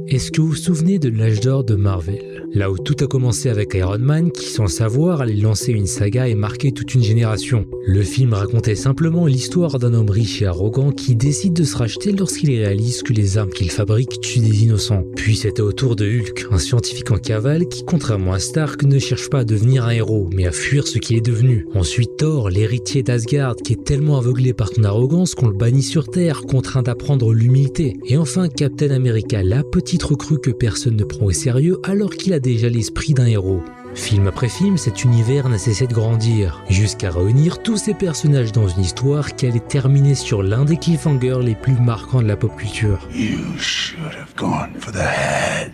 Est-ce que vous vous souvenez de l'âge d'or de Marvel? Là où tout a commencé avec Iron Man qui, sans le savoir, allait lancer une saga et marquer toute une génération. Le film racontait simplement l'histoire d'un homme riche et arrogant qui décide de se racheter lorsqu'il réalise que les armes qu'il fabrique tuent des innocents. Puis c'était au tour de Hulk, un scientifique en cavale qui, contrairement à Stark, ne cherche pas à devenir un héros, mais à fuir ce qu'il est devenu. Ensuite Thor, l'héritier d'Asgard, qui est tellement aveuglé par son arrogance qu'on le bannit sur Terre, contraint d'apprendre l'humilité. Et enfin Captain America, la petite recrue que personne ne prend au sérieux alors qu'il a déjà l'esprit d'un héros. Film après film, cet univers n'a cessé de grandir, jusqu'à réunir tous ces personnages dans une histoire qui allait terminer sur l'un des cliffhangers les plus marquants de la pop culture. You should have gone for the head.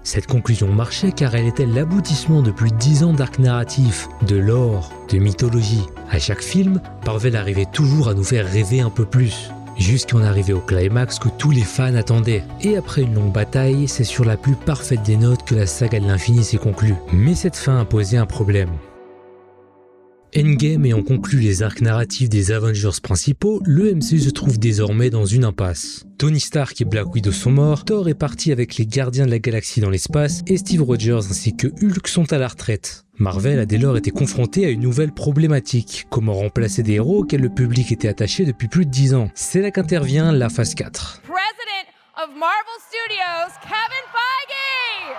Cette conclusion marchait car elle était l'aboutissement de plus de 10 ans d'arc narratif, de lore, de mythologie. À chaque film, Marvel arrivait toujours à nous faire rêver un peu plus, jusqu'à en arriver au climax que tous les fans attendaient. Et après une longue bataille, c'est sur la plus parfaite des notes que la saga de l'infini s'est conclue. Mais cette fin a posé un problème. Endgame ayant conclu les arcs narratifs des Avengers principaux, le MCU se trouve désormais dans une impasse. Tony Stark et Black Widow sont morts, Thor est parti avec les Gardiens de la Galaxie dans l'espace et Steve Rogers ainsi que Hulk sont à la retraite. Marvel a dès lors été confronté à une nouvelle problématique, comment remplacer des héros auxquels le public était attaché depuis plus de 10 ans. C'est là qu'intervient la phase 4. President of Marvel Studios, Kevin Feige!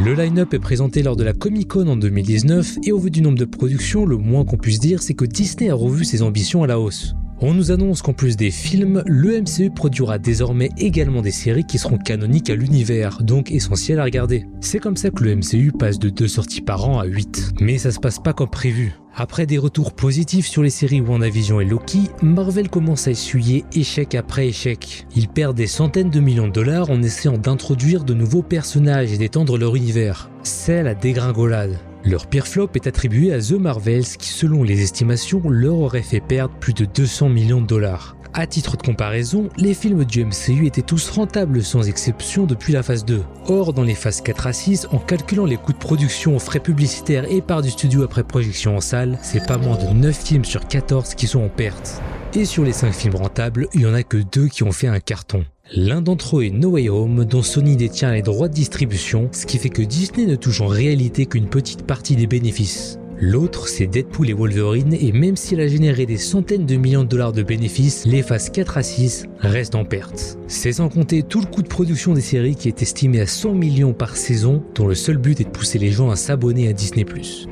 Le line-up est présenté lors de la Comic-Con en 2019 et au vu du nombre de productions, le moins qu'on puisse dire c'est que Disney a revu ses ambitions à la hausse. On nous annonce qu'en plus des films, le MCU produira désormais également des séries qui seront canoniques à l'univers, donc essentielles à regarder. C'est comme ça que le MCU passe de 2 sorties par an à 8. Mais ça se passe pas comme prévu. Après des retours positifs sur les séries WandaVision et Loki, Marvel commence à essuyer échec après échec. Ils perdent des centaines de millions de dollars en essayant d'introduire de nouveaux personnages et d'étendre leur univers. C'est la dégringolade. Leur pire flop est attribué à The Marvels qui, selon les estimations, leur aurait fait perdre plus de 200 millions de dollars. À titre de comparaison, les films du MCU étaient tous rentables sans exception depuis la phase 2. Or, dans les phases 4 à 6, en calculant les coûts de production, frais publicitaires et parts du studio après projection en salle, c'est pas moins de 9 films sur 14 qui sont en perte. Et sur les 5 films rentables, il y en a que 2 qui ont fait un carton. L'un d'entre eux est No Way Home, dont Sony détient les droits de distribution, ce qui fait que Disney ne touche en réalité qu'une petite partie des bénéfices. L'autre, c'est Deadpool et Wolverine, et même s'il a généré des centaines de millions de dollars de bénéfices, les phases 4 à 6 restent en perte. C'est sans compter tout le coût de production des séries qui est estimé à 100 millions par saison, dont le seul but est de pousser les gens à s'abonner à Disney+.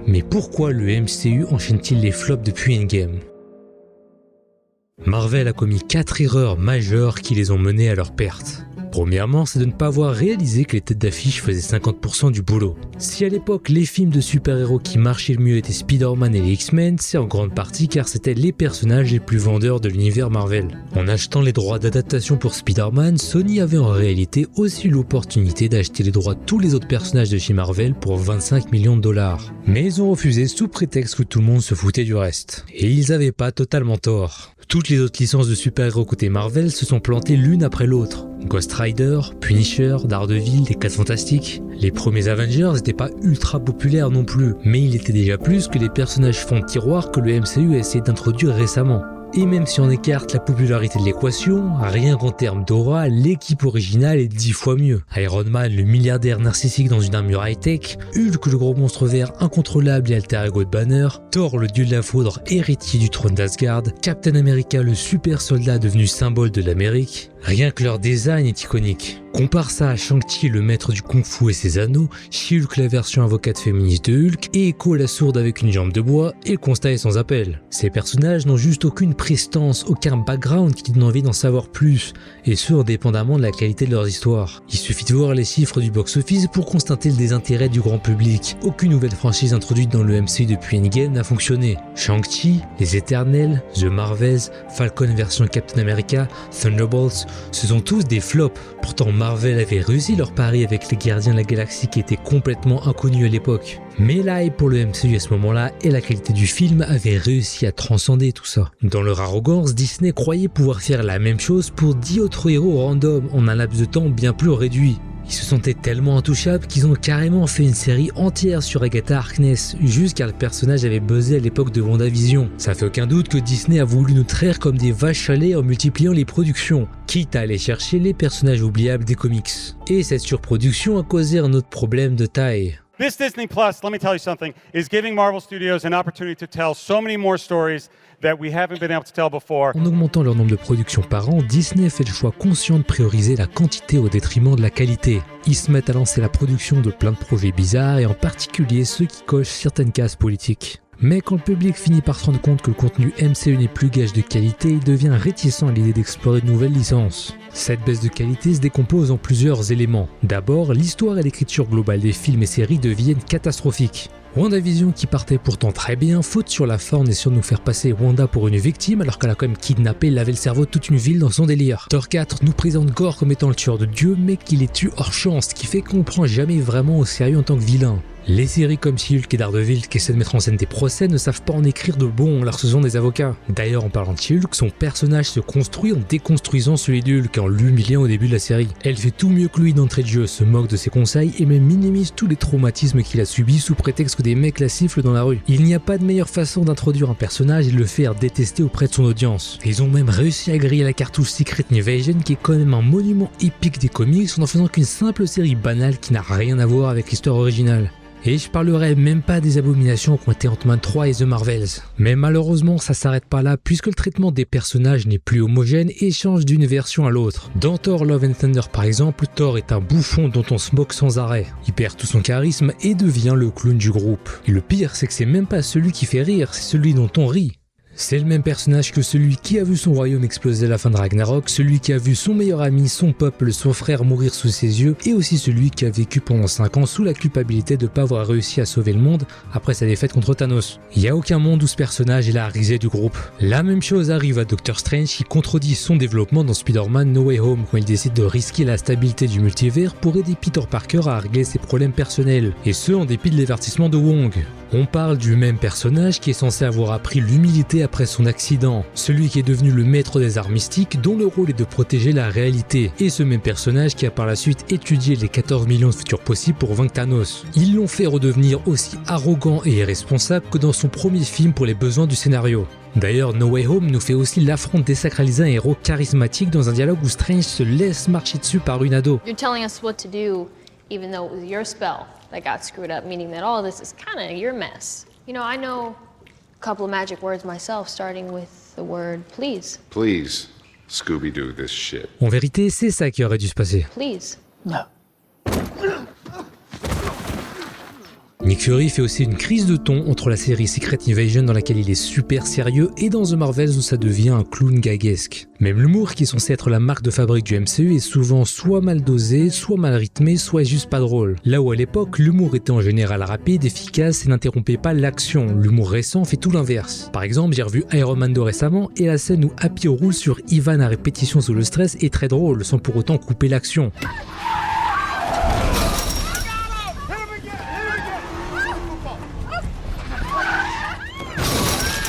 Mais pourquoi le MCU enchaîne-t-il les flops depuis Endgame ? Marvel a commis 4 erreurs majeures qui les ont menés à leur perte. Premièrement, c'est de ne pas avoir réalisé que les têtes d'affiche faisaient 50% du boulot. Si à l'époque, les films de super-héros qui marchaient le mieux étaient Spider-Man et les X-Men, c'est en grande partie car c'était les personnages les plus vendeurs de l'univers Marvel. En achetant les droits d'adaptation pour Spider-Man, Sony avait en réalité aussi l'opportunité d'acheter les droits de tous les autres personnages de chez Marvel pour 25 millions de dollars. Mais ils ont refusé sous prétexte que tout le monde se foutait du reste. Et ils avaient pas totalement tort. Toutes les autres licences de super-héros côté Marvel se sont plantées l'une après l'autre. Ghost Rider, Punisher, Daredevil, les 4 Fantastiques. Les premiers Avengers n'étaient pas ultra populaires non plus, mais ils étaient déjà plus que les personnages fonds de tiroir que le MCU a essayé d'introduire récemment. Et même si on écarte la popularité de l'équation, rien qu'en termes d'aura, l'équipe originale est 10 fois mieux. Iron Man, le milliardaire narcissique dans une armure high-tech, Hulk, le gros monstre vert incontrôlable et alter ego de Banner, Thor, le dieu de la foudre, héritier du trône d'Asgard, Captain America, le super soldat devenu symbole de l'Amérique. Rien que leur design est iconique. Compare ça à Shang-Chi, le maître du kung-fu et ses anneaux, She-Hulk, la version avocate féministe de Hulk, et Echo, la sourde avec une jambe de bois, et le constat est sans appel. Ces personnages n'ont juste aucune prestance, aucun background qui donne envie d'en savoir plus, et ce indépendamment de la qualité de leurs histoires. Il suffit de voir les chiffres du box-office pour constater le désintérêt du grand public. Aucune nouvelle franchise introduite dans le MCU depuis Endgame n'a fonctionné. Shang-Chi, Les Éternels, The Marvels, Falcon version Captain America, Thunderbolts, ce sont tous des flops. Pourtant Marvel avait réussi leur pari avec les Gardiens de la Galaxie qui étaient complètement inconnus à l'époque. Mais l'hype pour le MCU à ce moment-là et la qualité du film avaient réussi à transcender tout ça. Dans leur arrogance, Disney croyait pouvoir faire la même chose pour 10 autres héros random en un laps de temps bien plus réduit. Ils se sentaient tellement intouchables qu'ils ont carrément fait une série entière sur Agatha Harkness, juste car le personnage avait buzzé à l'époque de WandaVision. Ça fait aucun doute que Disney a voulu nous traire comme des vaches à lait en multipliant les productions, quitte à aller chercher les personnages oubliables des comics. Et cette surproduction a causé un autre problème de taille. This Disney Plus, let me tell you something, is giving Marvel Studios an opportunity to tell so many more stories that we haven't been able to tell before. En augmentant leur nombre de productions par an, Disney a fait le choix conscient de prioriser la quantité au détriment de la qualité. Ils se mettent à lancer la production de plein de projets bizarres et en particulier ceux qui cochent certaines cases politiques. Mais quand le public finit par se rendre compte que le contenu MCU n'est plus gage de qualité, il devient réticent à l'idée d'explorer de nouvelles licences. Cette baisse de qualité se décompose en plusieurs éléments. D'abord, l'histoire et l'écriture globale des films et séries deviennent catastrophiques. WandaVision, qui partait pourtant très bien, faute sur la forme et sur nous faire passer Wanda pour une victime alors qu'elle a quand même kidnappé et lavé le cerveau de toute une ville dans son délire. Thor 4 nous présente Gore comme étant le tueur de Dieu mais qui les tue hors champ, ce qui fait qu'on ne prend jamais vraiment au sérieux en tant que vilain. Les séries comme She-Hulk et Daredevil qui essaient de mettre en scène des procès ne savent pas en écrire de bon en leur faisant des avocats. D'ailleurs, en parlant de She-Hulk, son personnage se construit en déconstruisant celui d'Hulk et en l'humiliant au début de la série. Elle fait tout mieux que lui d'entrée de jeu, se moque de ses conseils et même minimise tous les traumatismes qu'il a subis sous prétexte que des mecs la sifflent dans la rue. Il n'y a pas de meilleure façon d'introduire un personnage et de le faire détester auprès de son audience. Ils ont même réussi à griller la cartouche Secret Invasion qui est quand même un monument épique des comics en n'en faisant qu'une simple série banale qui n'a rien à voir avec l'histoire originale. Et je parlerai même pas des abominations qu'ont été Ant-Man 3 et The Marvels. Mais malheureusement ça s'arrête pas là puisque le traitement des personnages n'est plus homogène et change d'une version à l'autre. Dans Thor Love and Thunder par exemple, Thor est un bouffon dont on se moque sans arrêt. Il perd tout son charisme et devient le clown du groupe. Et le pire c'est que c'est même pas celui qui fait rire, c'est celui dont on rit. C'est le même personnage que celui qui a vu son royaume exploser à la fin de Ragnarok, celui qui a vu son meilleur ami, son peuple, son frère mourir sous ses yeux, et aussi celui qui a vécu pendant 5 ans sous la culpabilité de ne pas avoir réussi à sauver le monde après sa défaite contre Thanos. Il n'y a aucun monde où ce personnage est la risée du groupe. La même chose arrive à Doctor Strange qui contredit son développement dans Spider-Man No Way Home quand il décide de risquer la stabilité du multivers pour aider Peter Parker à régler ses problèmes personnels, et ce en dépit de l'avertissement de Wong. On parle du même personnage qui est censé avoir appris l'humilité après son accident, celui qui est devenu le maître des arts mystiques dont le rôle est de protéger la réalité, et ce même personnage qui a par la suite étudié les 14 millions de futurs possibles pour vaincre Thanos. Ils l'ont fait redevenir aussi arrogant et irresponsable que dans son premier film pour les besoins du scénario. D'ailleurs, No Way Home nous fait aussi l'affront de désacraliser un héros charismatique dans un dialogue où Strange se laisse marcher dessus par une ado. You're telling us what to do, even though it was your spell that got screwed up, meaning that all this is kind of your mess. You know, I know a couple of magic words myself, starting with the word please. Please, Scooby-Doo this shit. En vérité, c'est ça qui aurait dû se passer. Please. No. Nick Fury fait aussi une crise de ton entre la série Secret Invasion dans laquelle il est super sérieux et dans The Marvels où ça devient un clown gaguesque. Même l'humour qui est censé être la marque de fabrique du MCU est souvent soit mal dosé, soit mal rythmé, soit juste pas drôle. Là où à l'époque, l'humour était en général rapide, efficace et n'interrompait pas l'action, l'humour récent fait tout l'inverse. Par exemple, j'ai revu Iron Man 2 récemment et la scène où Happy roule sur Ivan à répétition sous le stress est très drôle, sans pour autant couper l'action.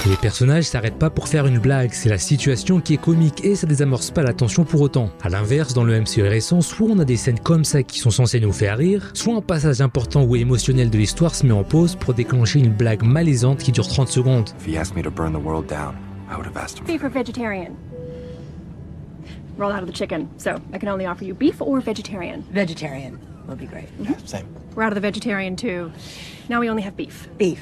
Les personnages s'arrêtent pas pour faire une blague, c'est la situation qui est comique et ça désamorce pas la tension pour autant. A l'inverse, dans le MCU récent, soit on a des scènes comme ça qui sont censées nous faire rire, soit un passage important ou émotionnel de l'histoire se met en pause pour déclencher une blague malaisante qui dure 30 secondes. If he asked me to burn the world down, I would have asked him. Beef or vegetarian? Roll out of the chicken, so I can only offer you beef or vegetarian. Vegetarian will be great. Yeah, same. We're out of the vegetarian too. Now we only have beef. Beef,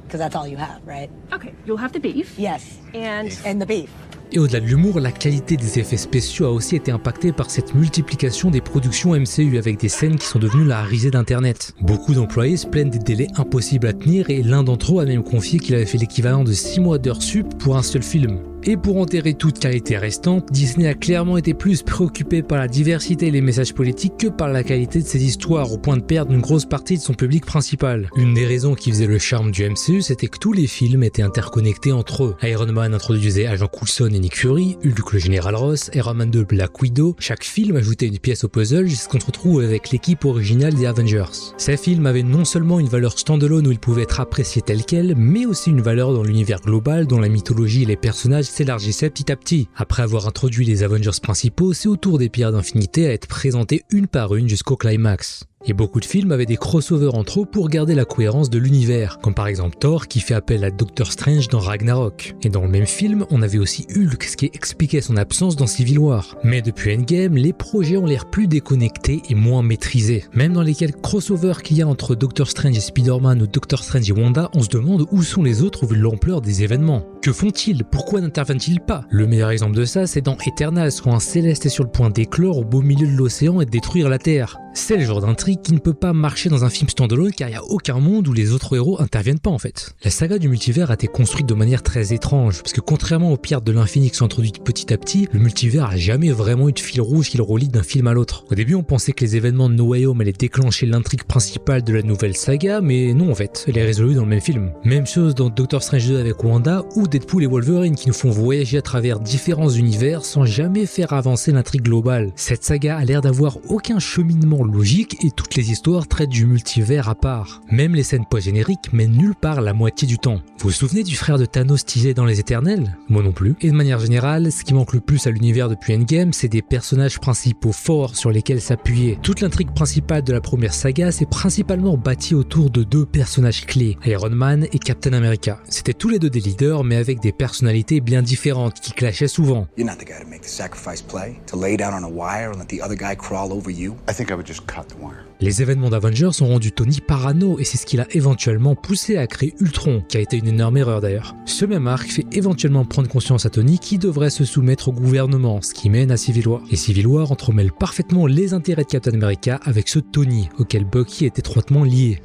because that's all you have, right? Okay, you'll have the beef. Yes, And and the beef. Et au-delà de l'humour, la qualité des effets spéciaux a aussi été impactée par cette multiplication des productions MCU avec des scènes qui sont devenues la risée d'internet. Beaucoup d'employés se plaignent des délais impossibles à tenir et l'un d'entre eux a même confié qu'il avait fait l'équivalent de 6 mois d'heures sup pour un seul film. Et pour enterrer toute qualité restante, Disney a clairement été plus préoccupé par la diversité et les messages politiques que par la qualité de ses histoires, au point de perdre une grosse partie de son public principal. Une des raisons qui faisait le charme du MCU, c'était que tous les films étaient interconnectés entre eux. Iron Man introduisait Agent Coulson et Nick Fury, Hulk le Général Ross, Iron Man 2 Black Widow, chaque film ajoutait une pièce au puzzle jusqu'à ce qu'on se retrouve avec l'équipe originale des Avengers. Ces films avaient non seulement une valeur standalone où ils pouvaient être appréciés tels quels, mais aussi une valeur dans l'univers global dont la mythologie et les personnages s'élargissait petit à petit. Après avoir introduit les Avengers principaux, c'est au tour des Pierres d'Infinité à être présentées une par une jusqu'au climax. Et beaucoup de films avaient des crossovers entre eux pour garder la cohérence de l'univers, comme par exemple Thor qui fait appel à Doctor Strange dans Ragnarok. Et dans le même film, on avait aussi Hulk, ce qui expliquait son absence dans Civil War. Mais depuis Endgame, les projets ont l'air plus déconnectés et moins maîtrisés. Même dans les quelques crossovers qu'il y a entre Doctor Strange et Spider-Man ou Doctor Strange et Wanda, on se demande où sont les autres vu l'ampleur des événements. Que font-ils? Pourquoi n'interviennent-ils pas? Le meilleur exemple de ça, c'est dans Eternals, quand un Céleste est sur le point d'éclore au beau milieu de l'océan et de détruire la Terre. C'est le genre d'intrigue qui ne peut pas marcher dans un film standalone car il n'y a aucun monde où les autres héros interviennent pas en fait. La saga du multivers a été construite de manière très étrange, parce que contrairement aux pierres de l'infini qui sont introduites petit à petit, le multivers a jamais vraiment eu de fil rouge qui le relie d'un film à l'autre. Au début on pensait que les événements de No Way Home allaient déclencher l'intrigue principale de la nouvelle saga, mais non en fait, elle est résolue dans le même film. Même chose dans Doctor Strange 2 avec Wanda ou Deadpool et Wolverine qui nous font voyager à travers différents univers sans jamais faire avancer l'intrigue globale. Cette saga a l'air d'avoir aucun cheminement logique et toutes les histoires traitent du multivers à part. Même les scènes post-génériques mènent nulle part la moitié du temps. Vous vous souvenez du frère de Thanos teasé dans Les Éternels? Moi non plus. Et de manière générale, ce qui manque le plus à l'univers depuis Endgame, c'est des personnages principaux forts sur lesquels s'appuyer. Toute l'intrigue principale de la première saga s'est principalement bâtie autour de deux personnages clés, Iron Man et Captain America. C'était tous les deux des leaders, mais avec des personnalités bien différentes qui clashaient souvent. You're not the guy to make the sacrifice play, to lay down on a wire and let the other guy crawl over you. I think I would just cut the wire. Les événements d'Avengers ont rendu Tony parano et c'est ce qui l'a éventuellement poussé à créer Ultron, qui a été une énorme erreur d'ailleurs. Ce même arc fait éventuellement prendre conscience à Tony qui devrait se soumettre au gouvernement, ce qui mène à Civil War. Et Civil War entremêle parfaitement les intérêts de Captain America avec ceux de Tony, auquel Bucky est étroitement lié.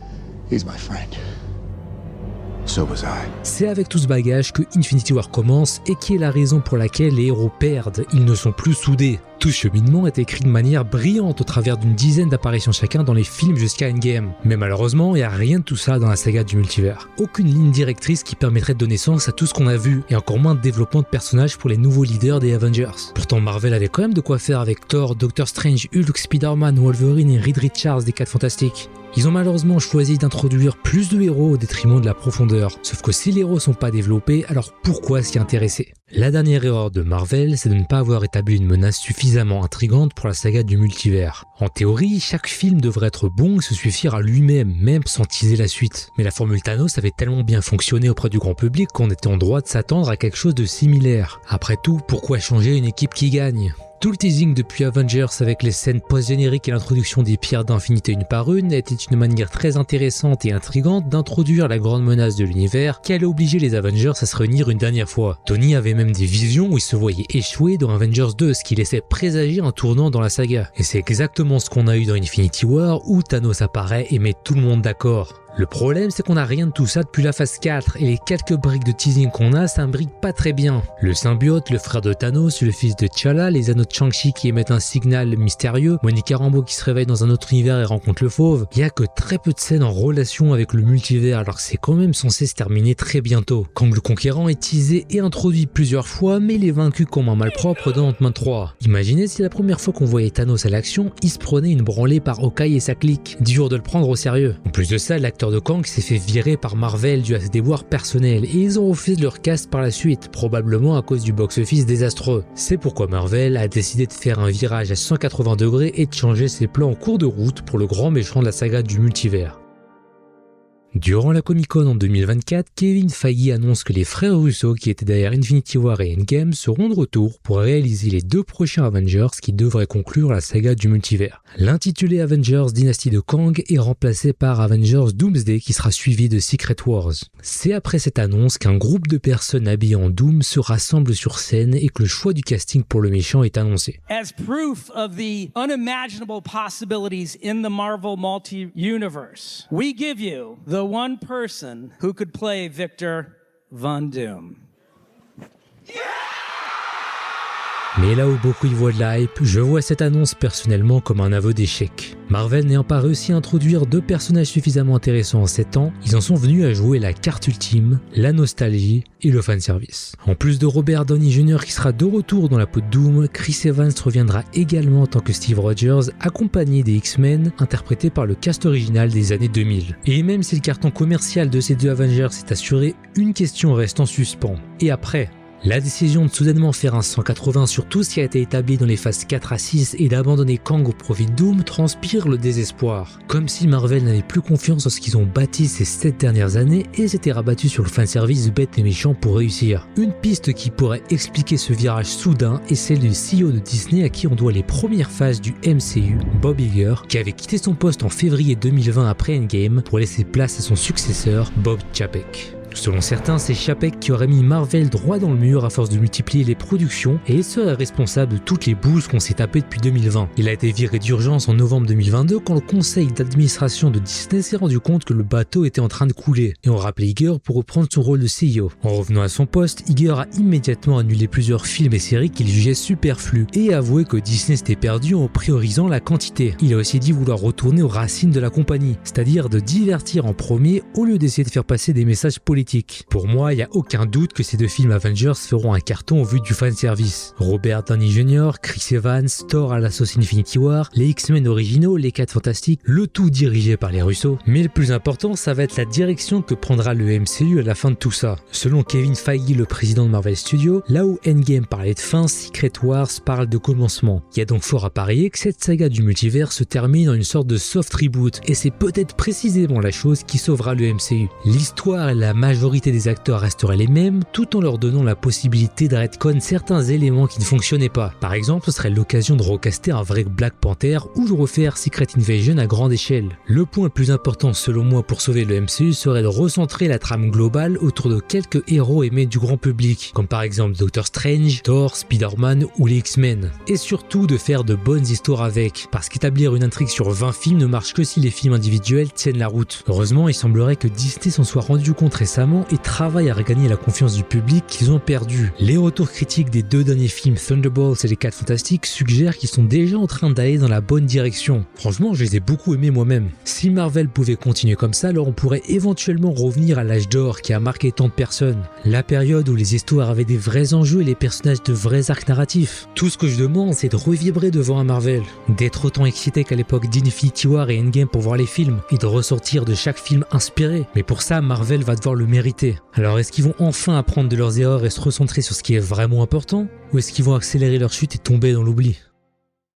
He's my friend. So was I. C'est avec tout ce bagage que Infinity War commence et qui est la raison pour laquelle les héros perdent, ils ne sont plus soudés. Tout ce cheminement est écrit de manière brillante au travers d'une dizaine d'apparitions chacun dans les films jusqu'à Endgame. Mais malheureusement, il n'y a rien de tout ça dans la saga du multivers. Aucune ligne directrice qui permettrait de donner sens à tout ce qu'on a vu, et encore moins de développement de personnages pour les nouveaux leaders des Avengers. Pourtant Marvel avait quand même de quoi faire avec Thor, Doctor Strange, Hulk, Spider-Man, Wolverine et Reed Richards des 4 Fantastiques. Ils ont malheureusement choisi d'introduire plus de héros au détriment de la profondeur. Sauf que si les héros sont pas développés, alors pourquoi s'y intéresser? La dernière erreur de Marvel, c'est de ne pas avoir établi une menace suffisamment intrigante pour la saga du multivers. En théorie, chaque film devrait être bon et se suffire à lui-même, même sans teaser la suite. Mais la formule Thanos avait tellement bien fonctionné auprès du grand public qu'on était en droit de s'attendre à quelque chose de similaire. Après tout, pourquoi changer une équipe qui gagne? Tout le teasing depuis Avengers avec les scènes post-génériques et l'introduction des pierres d'infinité une par une était une manière très intéressante et intrigante d'introduire la grande menace de l'univers qui allait obliger les Avengers à se réunir une dernière fois. Tony avait même des visions où il se voyait échouer dans Avengers 2, ce qui laissait présager un tournant dans la saga. Et c'est exactement ce qu'on a eu dans Infinity War où Thanos apparaît et met tout le monde d'accord. Le problème, c'est qu'on n'a rien de tout ça depuis la phase 4 et les quelques briques de teasing qu'on a s'imbriquent pas très bien. Le symbiote, le frère de Thanos, le fils de T'Challa, les anneaux de Shang-Chi qui émettent un signal mystérieux, Monica Rambeau qui se réveille dans un autre univers et rencontre le fauve, il y a que très peu de scènes en relation avec le multivers alors que c'est quand même censé se terminer très bientôt. Kang le Conquérant est teasé et introduit plusieurs fois mais il est vaincu comme un malpropre dans Ant-Man 3. Imaginez si la première fois qu'on voyait Thanos à l'action, il se prenait une branlée par Hawkeye et sa clique. Dur de le prendre au sérieux. En plus de ça, l'acteur de Kang s'est fait virer par Marvel dû à ses déboires personnels et ils ont refusé de leur cast par la suite, probablement à cause du box-office désastreux. C'est pourquoi Marvel a décidé de faire un virage à 180 degrés et de changer ses plans en cours de route pour le grand méchant de la saga du multivers. Durant la Comic-Con en 2024, Kevin Feige annonce que les frères Russo qui étaient derrière Infinity War et Endgame seront de retour pour réaliser les 2 prochains Avengers qui devraient conclure la saga du multivers. L'intitulé Avengers Dynasty de Kang est remplacé par Avengers Doomsday qui sera suivi de Secret Wars. C'est après cette annonce qu'un groupe de personnes habillées en Doom se rassemble sur scène et que le choix du casting pour le méchant est annoncé. As proof of the unimaginable possibilities in the Marvel multi-universe, we give you the one person who could play Victor Von Doom. Mais là où beaucoup y voient de la hype, je vois cette annonce personnellement comme un aveu d'échec. Marvel n'ayant pas réussi à introduire 2 personnages suffisamment intéressants en 7 ans, ils en sont venus à jouer la carte ultime, la nostalgie et le fanservice. En plus de Robert Downey Jr. qui sera de retour dans la peau de Doom, Chris Evans reviendra également en tant que Steve Rogers, accompagné des X-Men, interprétés par le cast original des années 2000. Et même si le carton commercial de ces 2 Avengers est assuré, une question reste en suspens. Et après ? La décision de soudainement faire un 180 sur tout ce qui a été établi dans les phases 4 à 6 et d'abandonner Kang au profit de Doom transpire le désespoir. Comme si Marvel n'avait plus confiance en ce qu'ils ont bâti ces 7 dernières années et s'était rabattu sur le fanservice bête et méchant pour réussir. Une piste qui pourrait expliquer ce virage soudain est celle du CEO de Disney à qui on doit les premières phases du MCU, Bob Iger, qui avait quitté son poste en février 2020 après Endgame pour laisser place à son successeur, Bob Chapek. Selon certains, c'est Chapek qui aurait mis Marvel droit dans le mur à force de multiplier les productions et il serait responsable de toutes les bouses qu'on s'est tapées depuis 2020. Il a été viré d'urgence en novembre 2022 quand le conseil d'administration de Disney s'est rendu compte que le bateau était en train de couler et on rappelait Iger pour reprendre son rôle de CEO. En revenant à son poste, Iger a immédiatement annulé plusieurs films et séries qu'il jugeait superflus et a avoué que Disney s'était perdu en priorisant la quantité. Il a aussi dit vouloir retourner aux racines de la compagnie, c'est-à-dire de divertir en premier au lieu d'essayer de faire passer des messages politiques. Pour moi, il n'y a aucun doute que ces deux films Avengers feront un carton au vu du fanservice. Robert Downey Jr., Chris Evans, Thor à la sauce Infinity War, les X-Men originaux, les 4 Fantastiques, le tout dirigé par les Russo. Mais le plus important, ça va être la direction que prendra le MCU à la fin de tout ça. Selon Kevin Feige, le président de Marvel Studios, là où Endgame parlait de fin, Secret Wars parle de commencement. Il y a donc fort à parier que cette saga du multivers se termine en une sorte de soft reboot, et c'est peut-être précisément la chose qui sauvera le MCU. L'histoire et la majorité des acteurs resteraient les mêmes, tout en leur donnant la possibilité de retcon certains éléments qui ne fonctionnaient pas. Par exemple, ce serait l'occasion de recaster un vrai Black Panther ou de refaire Secret Invasion à grande échelle. Le point le plus important selon moi pour sauver le MCU serait de recentrer la trame globale autour de quelques héros aimés du grand public, comme par exemple Doctor Strange, Thor, Spider-Man ou les X-Men. Et surtout de faire de bonnes histoires avec, parce qu'établir une intrigue sur 20 films ne marche que si les films individuels tiennent la route. Heureusement, il semblerait que Disney s'en soit rendu compte récemment et travaille à regagner la confiance du public qu'ils ont perdu. Les retours critiques des deux derniers films Thunderbolts et les 4 Fantastiques suggèrent qu'ils sont déjà en train d'aller dans la bonne direction. Franchement, je les ai beaucoup aimés moi-même. Si Marvel pouvait continuer comme ça, alors on pourrait éventuellement revenir à l'âge d'or qui a marqué tant de personnes. La période où les histoires avaient des vrais enjeux et les personnages de vrais arcs narratifs. Tout ce que je demande, c'est de revibrer devant un Marvel, d'être autant excité qu'à l'époque d'Infinity War et Endgame pour voir les films, et de ressortir de chaque film inspiré. Mais pour ça, Marvel va devoir le mériter. Alors est-ce qu'ils vont enfin apprendre de leurs erreurs et se recentrer sur ce qui est vraiment important, ou est-ce qu'ils vont accélérer leur chute et tomber dans l'oubli ?